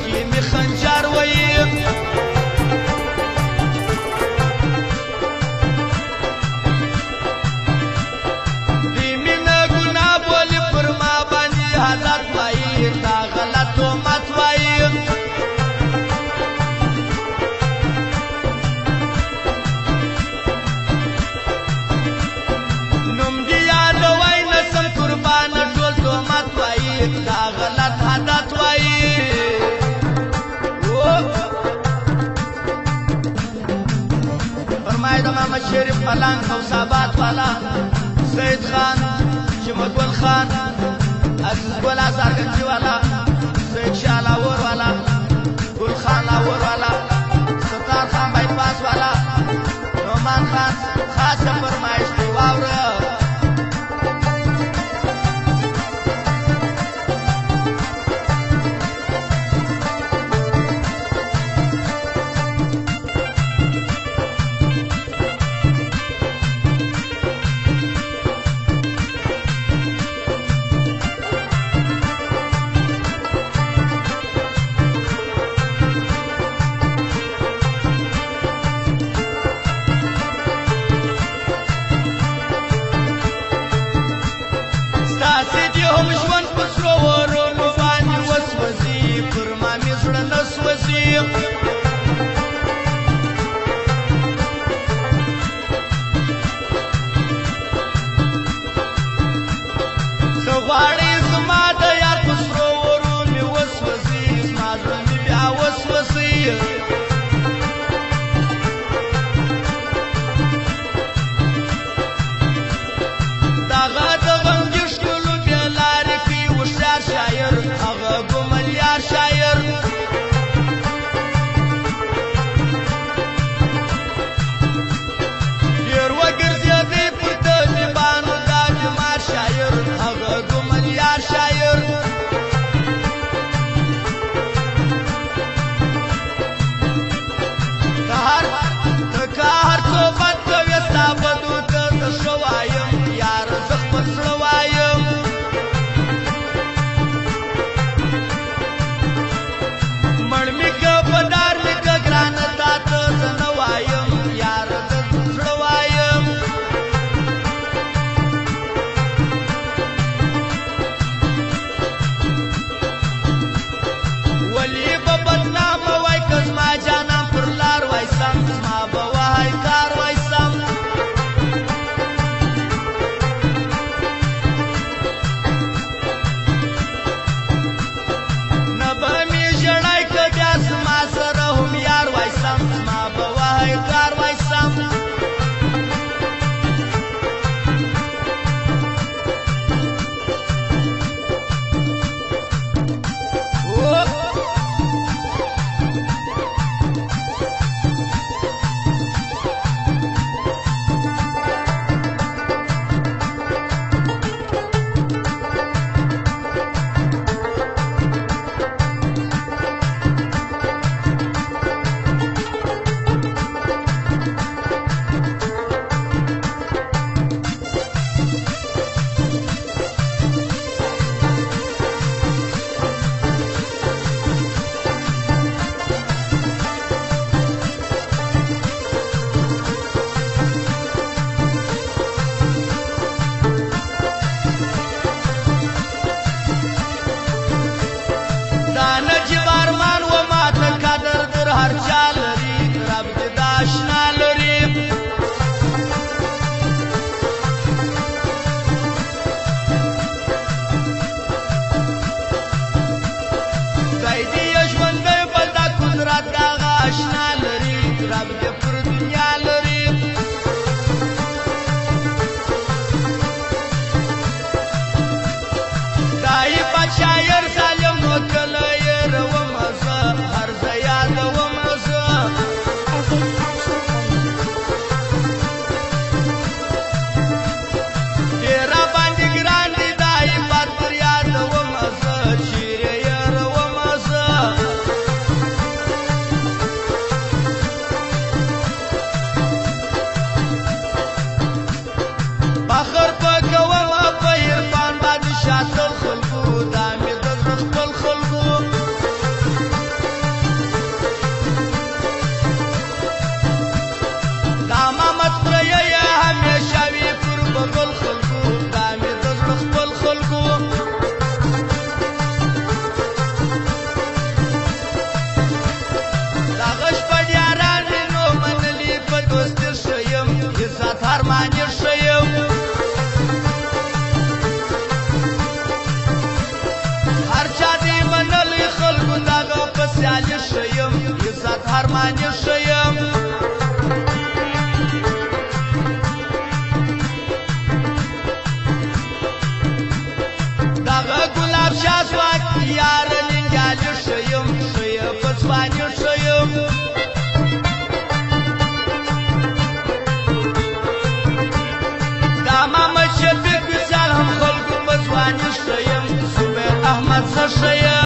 کې مې خنجر وایي دې مینه ګناه بولي پر ما باندې حالت وایي دا غلط تهمت وایي نوم دې یادوي نسم قربان ټول تهمت وایي دا غلط عادت وایي فرمایي د محمد شریف پلنګ غوث آباد والا سید خان شمع ګل خان عزیز ګل ازارګنجي والا سید شاه لاهور والا ګل خان لاهور والا ستار خان بایپاس والا نعمان خان خاصه فرمایش دی واوره هم ژوند په سرو ورونو باندې وسوځي پر ما مې زړه نه سوځي څه غواړې زما د یار په سرو ورونو مې وسوځي زما زړه مې بیا وسوځي دغه د غمګي ښکلو بیا لارې کوي هوښیار شاعر هغه ګوملیار شاعر ډېر وګرځېدی پر طالبانو دا بیمار شاعر هغه ګوملیار شاعر پاسبانی شیم هر چا دې منلی خلکو دغه په سیالي شیم عزت هرمانی شیم دغه ګلاب شاه ځواک یار ننګیالي شیم ښه په ځواني شیم دا محمد شفیق وصال هم خلکو په ځواني ښه یم زبیر احمد ښه ښه یم